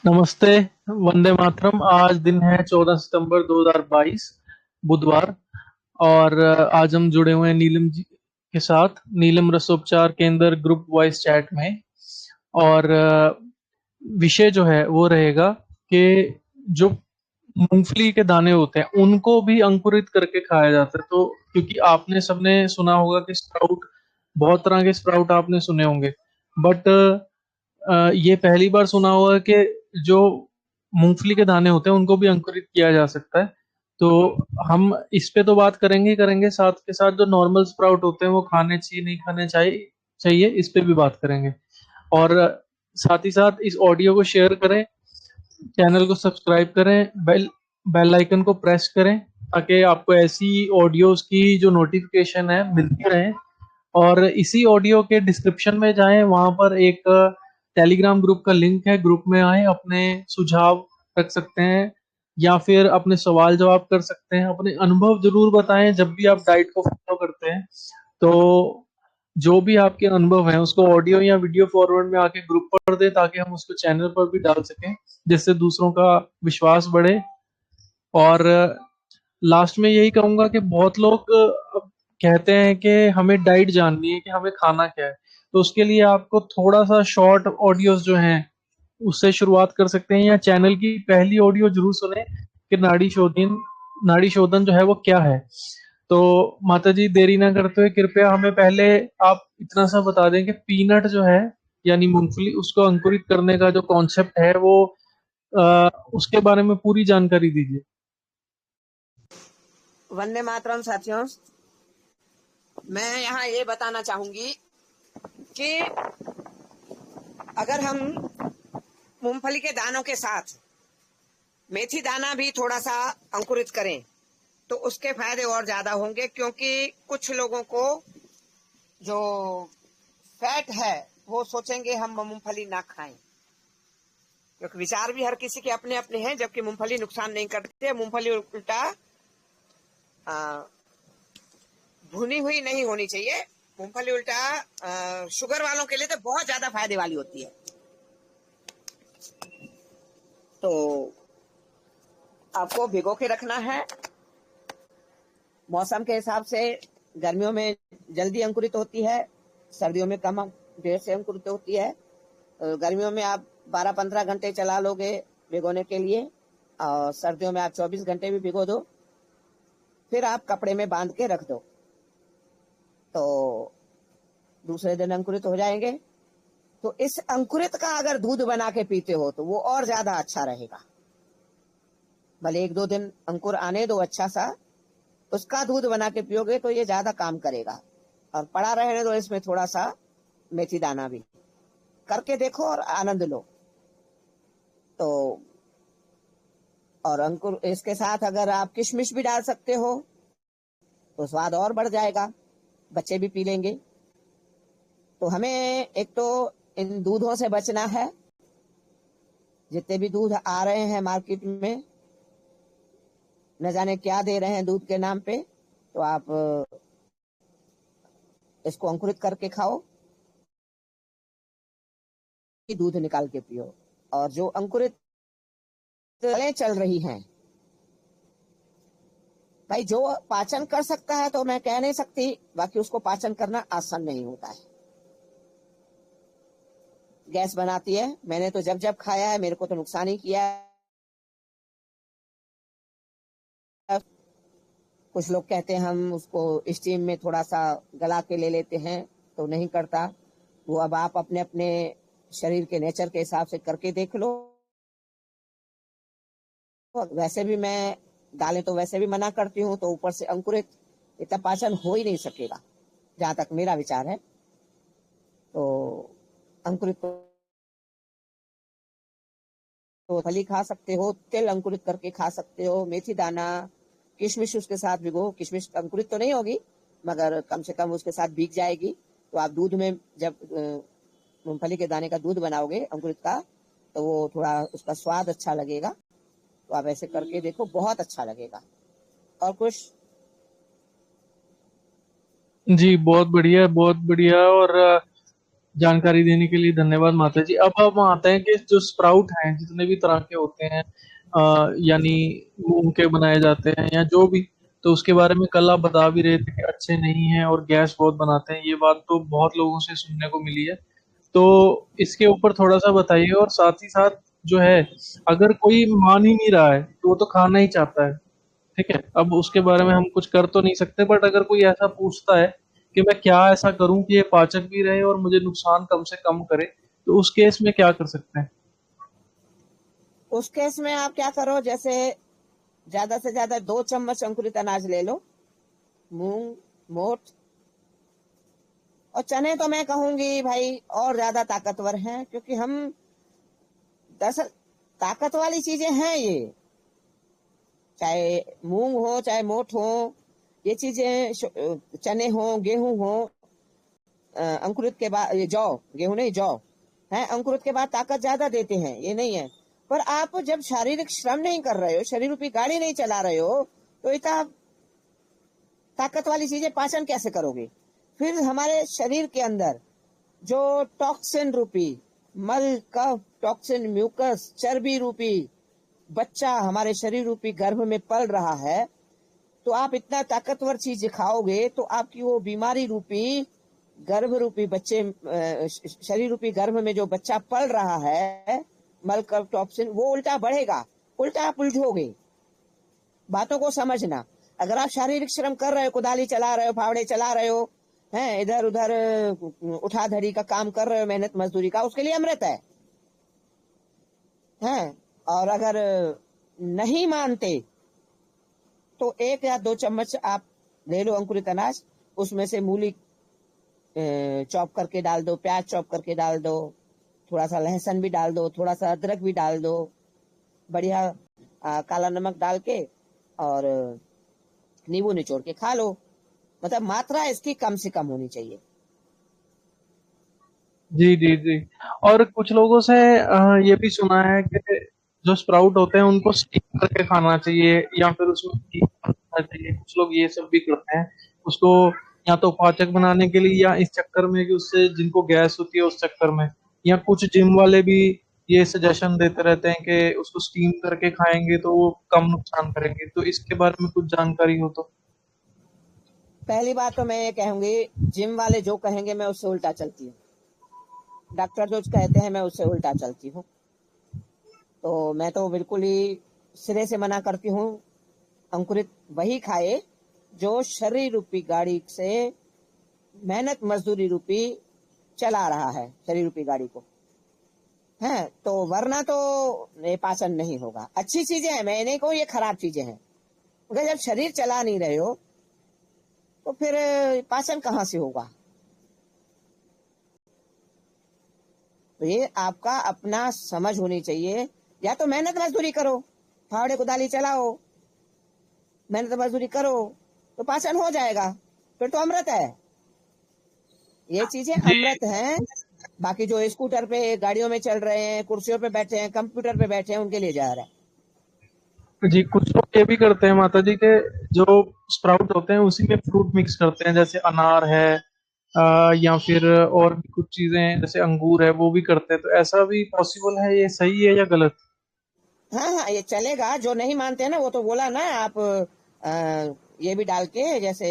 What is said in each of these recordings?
नमस्ते। वंदे मातरम। आज दिन है 14 सितंबर 2022, बुधवार। और आज हम जुड़े हुए हैं नीलम जी के साथ, नीलम रसोपचार केंद्र ग्रुप वॉइस चैट में। और विषय जो है वो रहेगा कि जो मूंगफली के दाने होते हैं उनको भी अंकुरित करके खाया जाता है। तो क्योंकि आपने सबने सुना होगा कि स्प्राउट, बहुत तरह के स्प्राउट आपने सुने होंगे, बट ये पहली बार सुना होगा कि जो मूंगफली के दाने होते हैं उनको भी अंकुरित किया जा सकता है। तो हम इस पे तो बात करेंगे ही करेंगे, साथ के साथ जो नॉर्मल स्प्राउट होते हैं वो खाने चाहिए नहीं खाने चाहिए इस पे भी बात करेंगे। और साथ ही साथ इस ऑडियो को शेयर करें, चैनल को सब्सक्राइब करें, बेल बेल आइकन को प्रेस करें ताकि आपको ऐसी ऑडियोज की जो नोटिफिकेशन है मिलती रहे। और इसी ऑडियो के डिस्क्रिप्शन में जाएं, वहां पर एक टेलीग्राम ग्रुप का लिंक है, ग्रुप में आए, अपने सुझाव रख सकते हैं या फिर अपने सवाल जवाब कर सकते हैं। अपने अनुभव जरूर बताएं जब भी आप डाइट को फॉलो करते हैं। तो जो भी आपके अनुभव हैं उसको ऑडियो या वीडियो फॉरवर्ड में आके ग्रुप पर दें ताकि हम उसको चैनल पर भी डाल सकें, जिससे दूसरों का विश्वास बढ़े। और लास्ट में यही कहूंगा कि बहुत लोग अब कहते हैं कि हमें डाइट जाननी है कि हमें खाना क्या है। तो उसके लिए आपको थोड़ा सा शॉर्ट ऑडियोज जो हैं उससे शुरुआत कर सकते हैं, या चैनल की पहली ऑडियो जरूर सुने कि नाड़ी शोधन जो है वो क्या है। तो माता जी, देरी ना करते हुए कृपया हमें पहले आप इतना सा बता दें कि पीनट जो है यानी मूंगफली, उसको अंकुरित करने का जो कॉन्सेप्ट है वो उसके बारे में पूरी जानकारी दीजिए। वंदे मातरम साथियों, मैं यहाँ ये बताना चाहूंगी कि अगर हम मूंगफली के दानों के साथ मेथी दाना भी थोड़ा सा अंकुरित करें तो उसके फायदे और ज्यादा होंगे, क्योंकि कुछ लोगों को जो फैट है वो सोचेंगे हम मूंगफली ना खाएं, क्योंकि विचार भी हर किसी के अपने अपने हैं। जबकि मूंगफली नुकसान नहीं करती, मूंगफली उल्टा भुनी हुई नहीं होनी चाहिए। मूंगफली उल्टा शुगर वालों के लिए तो बहुत ज्यादा फायदे वाली होती है। तो आपको भिगो के रखना है। मौसम के हिसाब से गर्मियों में जल्दी अंकुरित होती है, सर्दियों में कम देर से अंकुरित होती है। गर्मियों में आप 12-15 घंटे चला लोगे भिगोने के लिए, और सर्दियों में आप 24 घंटे भी भिगो दो, फिर आप कपड़े में बांध के रख दो तो दूसरे दिन अंकुरित हो जाएंगे। तो इस अंकुरित का अगर दूध बना के पीते हो तो वो और ज्यादा अच्छा रहेगा। भले 1-2 दिन अंकुर आने दो अच्छा सा, उसका दूध बना के पियोगे तो ये ज्यादा काम करेगा। और पड़ा रहने दो इसमें थोड़ा सा मेथी दाना भी, करके देखो और आनंद लो। तो और अंकुर इसके साथ अगर आप किशमिश भी डाल सकते हो तो स्वाद और बढ़ जाएगा, बच्चे भी पी लेंगे। तो हमें एक तो इन दूधों से बचना है। जितने भी दूध आ रहे हैं मार्केट में, न जाने क्या दे रहे हैं दूध के नाम पे, तो आप इसको अंकुरित करके खाओ, दूध निकाल के पियो। और जो अंकुरित चल रही हैं, भाई जो पाचन कर सकता है तो मैं कह नहीं सकती, बाकी उसको पाचन करना आसान नहीं होता है। गैस बनाती है। मैंने तो जब जब खाया है मेरे को तो नुकसान ही किया है। कुछ लोग कहते हैं हम उसको स्टीम में थोड़ा सा गला के ले लेते हैं, तो नहीं करता वो। अब आप अपने अपने शरीर के नेचर के हिसाब से करके देख लो। वैसे भी मैं दालें तो वैसे भी मना करती हूँ, तो ऊपर से अंकुरित इतना पाचन हो ही नहीं सकेगा, जहां तक मेरा विचार है। तो अंकुरित तो फली खा सकते हो, तिल अंकुरित करके खा सकते हो, मेथी दाना, किशमिश उसके साथ भिगो। किशमिश अंकुरित तो नहीं होगी मगर कम से कम उसके साथ भीग जाएगी। तो आप दूध में जब मूंगफली के दाने का दूध बनाओगे अंकुरित का, तो वो थोड़ा उसका स्वाद अच्छा लगेगा। तो आप ऐसे करके देखो, बहुत अच्छा लगेगा। और कुछ जी बहुत बढ़िया, बहुत बढ़िया। और जानकारी देने के लिए धन्यवाद माता जी। अब हम आते हैं कि जो स्प्राउट हैं जितने भी तरह के होते हैं, यानी मूंग के बनाए जाते हैं या जो भी, तो उसके बारे में कल आप बता भी रहे थे कि अच्छे नहीं हैं और गैस बहुत बनाते हैं। ये बात तो बहुत लोगों से सुनने को मिली है। तो इसके ऊपर थोड़ा सा बताइए, और साथ ही साथ जो है, अगर कोई मान ही नहीं रहा है तो वो तो खाना ही चाहता है, ठीक है। अब उसके बारे में हम कुछ कर तो नहीं सकते, बट अगर कोई ऐसा पूछता है कि मैं क्या ऐसा करूं कि ये पाचक भी रहे और मुझे नुकसान कम से कम करे, तो उस केस में क्या कर सकते हैं? उस केस में आप क्या करो, जैसे ज्यादा से ज्यादा 2 चम्मच अंकुरित अनाज ले लो, मूंग, मोठ और चने तो मैं कहूंगी भाई और ज्यादा ताकतवर हैं, क्योंकि हम दरअसल ताकत वाली चीजें हैं ये, चाहे मूंग हो चाहे मोठ हो, ये चीजें चने हो, गेहूं हो, अंकुरित के बाद ये जौ, गेहूं नहीं जौ है, अंकुरित के बाद ताकत ज्यादा देते हैं, ये नहीं है। पर आप जब शारीरिक श्रम नहीं कर रहे हो, शरीर रूपी गाड़ी नहीं चला रहे हो, तो इतना ताकत वाली चीजें पाचन कैसे करोगे? फिर हमारे शरीर के अंदर जो टॉक्सिन रूपी मल, कफ, टॉक्सिन, म्यूकस, चर्बी रूपी बच्चा हमारे शरीर रूपी गर्भ में पल रहा है, तो आप इतना ताकतवर चीज खाओगे तो आपकी वो बीमारी रूपी गर्भ रूपी बच्चे, शरीर रूपी गर्भ में जो बच्चा पल रहा है, मल, कफ, टॉक्सिन, वो उल्टा बढ़ेगा, उल्टा आप उलझोगे। बातों को समझना। अगर आप शारीरिक श्रम कर रहे हो, कुदाली चला रहे हो, फावड़े चला रहे हो, हैं इधर उधर उठा धड़ी का काम कर रहे हो, मेहनत मजदूरी का, उसके लिए अमृत है, हैं। और अगर नहीं मानते तो 1 या 2 चम्मच आप ले लो अंकुरित अनाज, उसमें से मूली चॉप करके डाल दो, प्याज चॉप करके डाल दो, थोड़ा सा लहसुन भी डाल दो, थोड़ा सा अदरक भी डाल दो, बढ़िया काला नमक डाल के, और नींबू निचोड़ के खा लो। मतलब मात्रा इसकी कम से कम होनी चाहिए। जी जी जी। और कुछ लोगों से ये भी सुना है कि जो स्प्राउट होते हैं उनको स्टीम करके खाना चाहिए, या फिर उसमें घी डालना चाहिए। कुछ लोग ये सब भी करते हैं उसको, या तो पाचक बनाने के लिए, या इस चक्कर में कि उससे जिनको गैस होती है उस चक्कर में, या कुछ जिम वाले भी ये सजेशन देते रहते हैं कि उसको स्टीम करके खाएंगे तो वो कम नुकसान करेंगे। तो इसके बारे में कुछ जानकारी हो तो। पहली बात तो मैं ये कहूंगी, जिम वाले जो कहेंगे मैं उससे उल्टा चलती हूँ, डॉक्टर जो कहते हैं मैं उससे उल्टा चलती हूँ। तो मैं तो बिल्कुल ही सिरे से मना करती हूँ। अंकुरित वही खाए जो शरीर रूपी गाड़ी से मेहनत मजदूरी रूपी चला रहा है, शरीर रूपी गाड़ी को, है। तो वरना तो ये पाचन नहीं होगा। अच्छी चीजें हैं, मैं नहीं कहूँ ये खराब चीजें हैं, मगर जब शरीर चला नहीं रहे हो तो फिर पाचन कहाँ से होगा? तो ये आपका अपना समझ होनी चाहिए। या तो मेहनत मजदूरी करो, फावड़े कुदाली चलाओ, मेहनत मजदूरी करो, तो पाचन हो जाएगा, फिर तो अमृत है। ये चीजें जी अमृत हैं। बाकी जो स्कूटर पे, गाड़ियों में चल रहे हैं, कुर्सियों पे बैठे हैं, कंप्यूटर पे बैठे हैं, उनके लिए जा रहा है। जी। कुछ लोग ये भी करते हैं माता जी के, जो स्प्राउट होते हैं उसी में फ्रूट मिक्स करते हैं, जैसे अनार है, या फिर और भी कुछ चीजें जैसे अंगूर है, वो भी करते हैं। तो ऐसा भी पॉसिबल है? ये सही है या गलत? हाँ हाँ, ये चलेगा। जो नहीं मानते हैं ना, वो तो बोला ना आप, ये भी डाल के, जैसे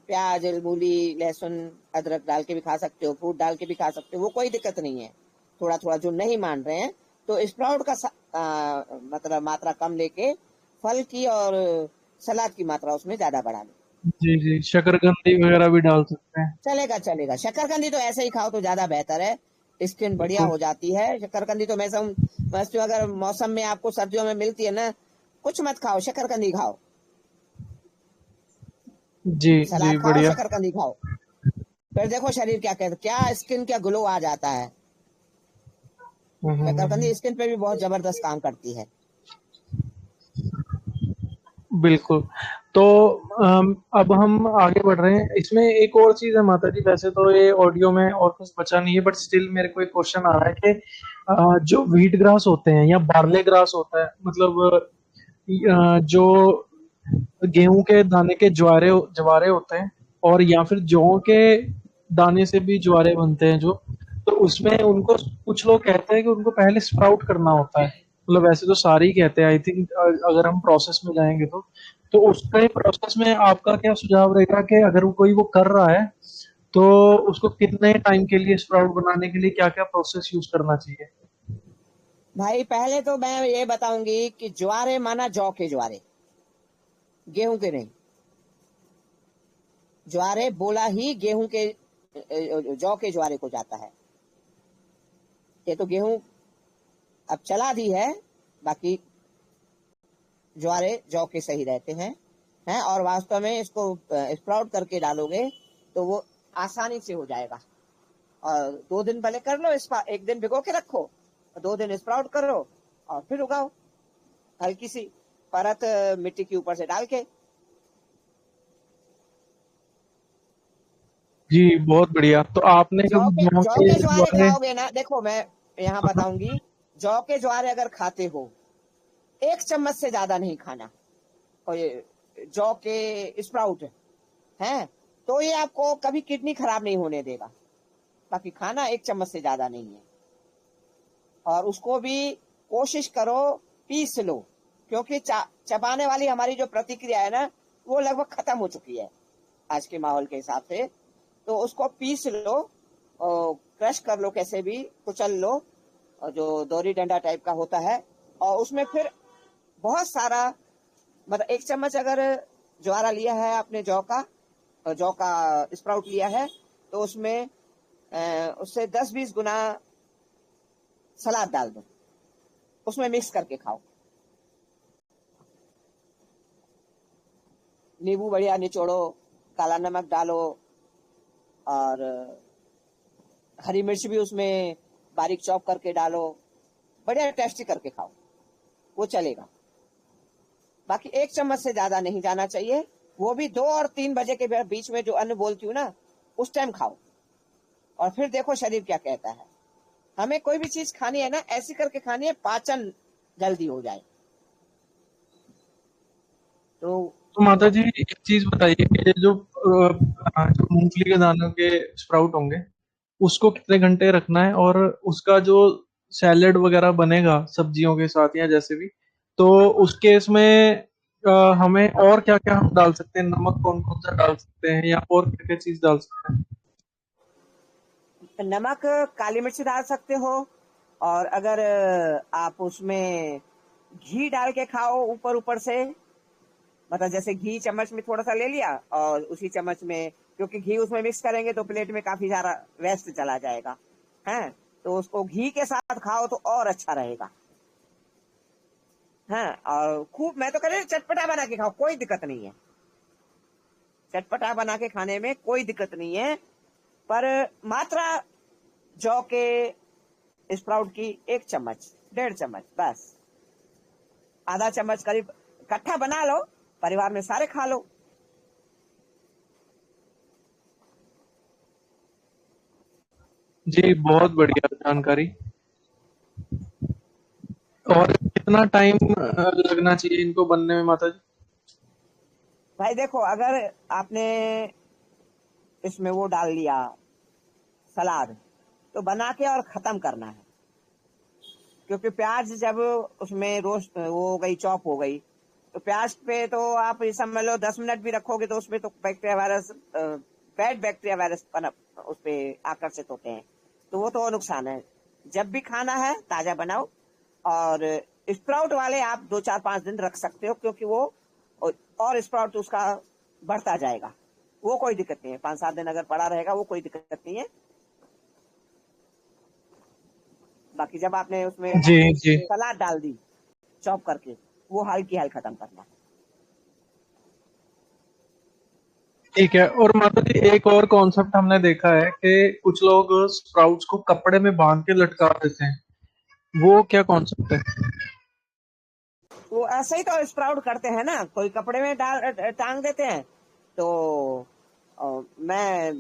प्याज, मूली, लहसुन, अदरक डाल के भी खा सकते हो, फ्रूट डाल के भी खा सकते हो, वो कोई दिक्कत नहीं है। थोड़ा थोड़ा जो नहीं मान रहे हैं, तो स्प्राउट का मतलब मात्रा कम लेके फल की और सलाद की मात्रा उसमें ज्यादा बढ़ा लो। जी जी, शकरकंदी वगैरह भी डाल सकते हैं। चलेगा चलेगा। शकरकंदी तो ऐसे ही खाओ तो ज्यादा बेहतर है, स्किन बढ़िया बिल्कुल। हो जाती है। शकरकंदी तो मैं समझती हूँ, अगर मौसम में आपको सर्दियों में मिलती है ना, कुछ मत खाओ, शकरकंदी खाओ, जी सलाद जी, खाओ, बढ़िया। शकरकंदी खाओ, फिर देखो शरीर क्या कहता, क्या स्किन, क्या ग्लो आ जाता है। शकरकंदी हम्म। स्किन पे भी बहुत जबरदस्त काम करती है। बिल्कुल। तो अब हम आगे बढ़ रहे हैं। इसमें एक और चीज है माता जी, वैसे तो ये ऑडियो में और कुछ बचा नहीं है, बट स्टिल मेरे को एक क्वेश्चन आ रहा है कि जो व्हीट ग्रास होते हैं या बार्ले ग्रास होता है, मतलब जो गेहूं के दाने के ज्वारे ज्वारे होते हैं, और या फिर जौ के दाने से भी ज्वारे बनते हैं जो, तो उसमें उनको कुछ लोग कहते हैं कि उनको पहले स्प्राउट करना होता है। मतलब वैसे तो सारे ही कहते हैं, आई थिंक अगर हम प्रोसेस में जाएंगे तो उसके प्रोसेस में आपका क्या सुझाव रहेगा कि अगर कोई वो कर रहा है तो उसको कितने टाइम के लिए स्प्राउट बनाने के लिए क्या क्या प्रोसेस यूज करना चाहिए? भाई पहले तो मैं ये बताऊंगी कि ज्वारे माना जौ के ज्वारे, गेहूं के नहीं। ज्वारे बोला ही गेहूं के जौ के ज्वारे को जाता है। ये तो गेहूं अब चला दी है, बाकी ज्वारे जौ के सही रहते हैं और वास्तव में इसको स्प्राउट करके डालोगे तो वो आसानी से हो जाएगा। और 2 दिन पहले कर लो, इसका 1 दिन भिगो के रखो, 2 दिन स्प्राउट करो और फिर उगाओ हल्की सी परत मिट्टी के ऊपर से डाल के। जी बहुत बढ़िया। तो आपने कभी जौ जौ के के ज्वारे बारे? खाओगे ना, देखो मैं यहाँ बताऊंगी, जौ के ज्वारे अगर खाते हो 1 चम्मच से ज्यादा नहीं खाना। और ये जौ के स्प्राउट है तो ये आपको कभी किडनी खराब नहीं होने देगा। बाकी खाना 1 चम्मच से ज्यादा नहीं है। और उसको भी कोशिश करो पीस लो, क्योंकि चबाने वाली हमारी जो प्रतिक्रिया है ना वो लगभग खत्म हो चुकी है आज के माहौल के हिसाब से। तो उसको पीस लो और क्रश कर लो, कैसे भी कुचल लो, और जो दोरी डंडा टाइप का होता है। और उसमें फिर बहुत सारा, मतलब 1 चम्मच अगर ज्वारा लिया है आपने जौ का स्प्राउट लिया है तो उसमें उससे 10-20 गुना सलाद डाल दो, उसमें मिक्स करके खाओ। नींबू बढ़िया निचोड़ो, काला नमक डालो और हरी मिर्च भी उसमें बारीक चॉप करके डालो, बढ़िया टेस्टी करके खाओ, वो चलेगा। बाकी 1 चम्मच से ज्यादा नहीं जाना चाहिए। वो भी 2 और 3 बजे के बीच में जो अन्न बोलती हूँ ना, उस टाइम खाओ और फिर देखो शरीर क्या कहता है। हमें कोई भी चीज खानी है ना, ऐसी करके खानी है पाचन जल्दी हो जाए। तो तो माता जी एक चीज बताइए कि ये जो मूंगफली के दानों के स्प्राउट होंगे उसको कितने घंटे रखना है, और उसका जो सैलेड वगैरह बनेगा सब्जियों के साथ या जैसे भी, तो उसके इसमें हमें और क्या क्या हम डाल सकते हैं? नमक कौन कौन सा डाल सकते हैं या और क्या क्या चीज डाल सकते हैं? नमक, काली मिर्च डाल सकते हो। और अगर आप उसमें घी डाल के खाओ ऊपर ऊपर से, मतलब जैसे घी चम्मच में थोड़ा सा ले लिया और उसी चम्मच में, क्योंकि घी उसमें मिक्स करेंगे तो प्लेट में काफी सारा वेस्ट चला जाएगा है, तो उसको घी के साथ खाओ तो और अच्छा रहेगा। हाँ, और खूब, मैं तो कह रही हूँ चटपटा बना के खाओ, कोई दिक्कत नहीं है। चटपटा बना के खाने में कोई दिक्कत नहीं है। पर मात्रा जौ के स्प्राउट की 1 चम्मच, 1.5 चम्मच बस। आधा चम्मच करीब इकट्ठा बना लो, परिवार में सारे खा लो। जी बहुत बढ़िया जानकारी। और कितना टाइम लगना चाहिए इनको बनने में माता जी? भाई देखो, अगर आपने इसमें वो डाल लिया सलाद, तो बना के और खत्म करना है। क्योंकि प्याज जब उसमें रोस्ट वो हो गई, चॉप हो गई, तो प्याज पे तो आप ये समझ लो 10 मिनट भी रखोगे तो उसमें तो bacteria virus, bad bacteria virus उस पे आकर्षित होते हैं, तो वो तो नुकसान है। जब भी खाना है ताजा बनाओ। और स्प्राउट वाले आप 2-4-5 दिन रख सकते हो, क्योंकि वो और स्प्राउट उसका बढ़ता जाएगा, वो कोई दिक्कत नहीं है। 5-7 दिन अगर पड़ा रहेगा वो कोई दिक्कत नहीं है। बाकी जब आपने उसमें जी जी सलाद डाल दी चॉप करके, वो हल्की हाल खत्म करना। ठीक है। और माता जी एक और कॉन्सेप्ट हमने देखा है कि कुछ लोग स्प्राउट्स को कपड़े में बांध के लटका देते हैं, वो क्या कॉन्सेप्ट है? वो ऐसे ही तो स्प्राउट करते हैं ना, कोई कपड़े में डाल टांग देते हैं। तो मैं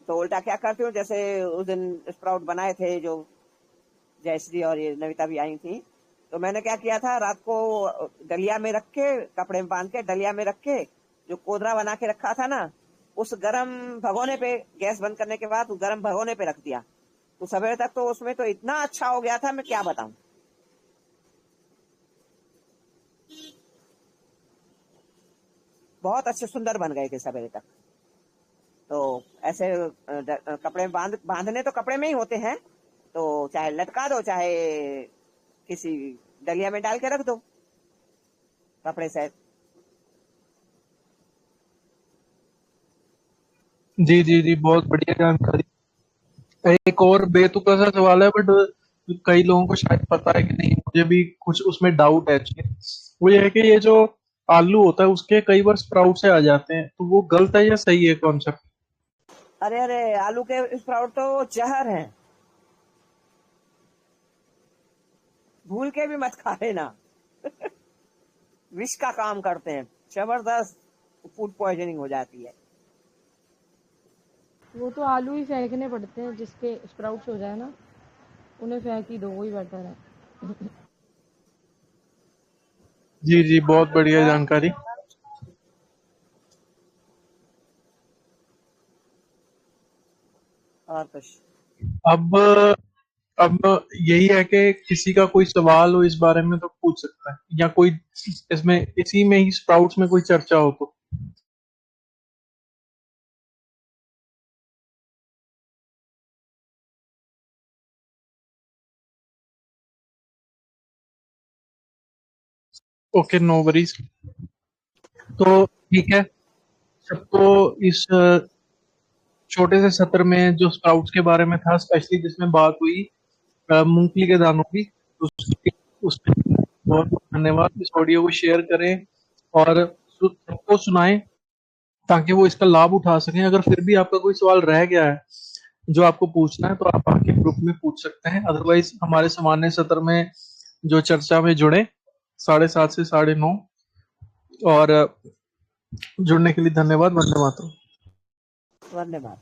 तो उल्टा क्या करती हूँ, जैसे उस दिन स्प्राउट बनाए थे जो जयश्री और ये नविता भी आई थी, तो मैंने क्या किया था, रात को डलिया में रख के, कपड़े में बांध के डलिया में रख के, जो कोदरा बना के रखा था ना, उस गरम भगोने पे, गैस बंद करने के बाद उस गरम भगोने पे रख दिया, तो सवेरे तक तो उसमें तो इतना अच्छा हो गया था, मैं क्या बताऊं। बहुत अच्छे सुंदर बन गए थे सवेरे तक। तो ऐसे कपड़े बांधने तो कपड़े में ही होते हैं, तो चाहे लटका दो, चाहे किसी डलिया में डाल के रख दो कपड़े से। जी जी जी, बहुत बढ़िया जानकारी। एक और बेतुका सा सवाल है, बट कई लोगों को शायद पता है कि नहीं, मुझे भी कुछ उसमें डाउट है एक्चुअली। वो ये है कि ये जो आलू होता है उसके कई बार स्प्राउट से आ जाते हैं, तो वो गलत है या सही है कॉन्सेप्ट? अरे अरे, आलू के स्प्राउट तो जहर है, भूल के भी मत खा लेना। विष का काम करते हैं, जबरदस्त फूड पॉइजनिंग हो जाती है। वो तो आलू ही फेंकने पड़ते हैं, जिसके स्प्राउट्स हो जाए ना, उन्हें फेंक ही दो, वही बेटर है। जी जी, बहुत बढ़िया जानकारी। और कुछ? अब अब यही है कि किसी का कोई सवाल हो इस बारे में तो पूछ सकता है, या कोई इसमें इसी में ही स्प्राउट्स में कोई चर्चा हो तो। Okay, no worries. तो ठीक है, सबको इस छोटे से सत्र में जो स्प्राउट्स के बारे में था, स्पेशली जिसमें बात हुई मूंगफली के दानों की, उसमें बहुत बहुत धन्यवाद। इस ऑडियो को शेयर करें और सबको सुनाएं, ताकि वो इसका लाभ उठा सकें। अगर फिर भी आपका कोई सवाल रह गया है जो आपको पूछना है, तो आप आके ग्रुप में पूछ सकते हैं। अदरवाइज हमारे सामान्य सत्र में जो चर्चा में जुड़े 7:30 से 9:30। और जुड़ने के लिए धन्यवाद। वंदे मातरम। धन्यवाद।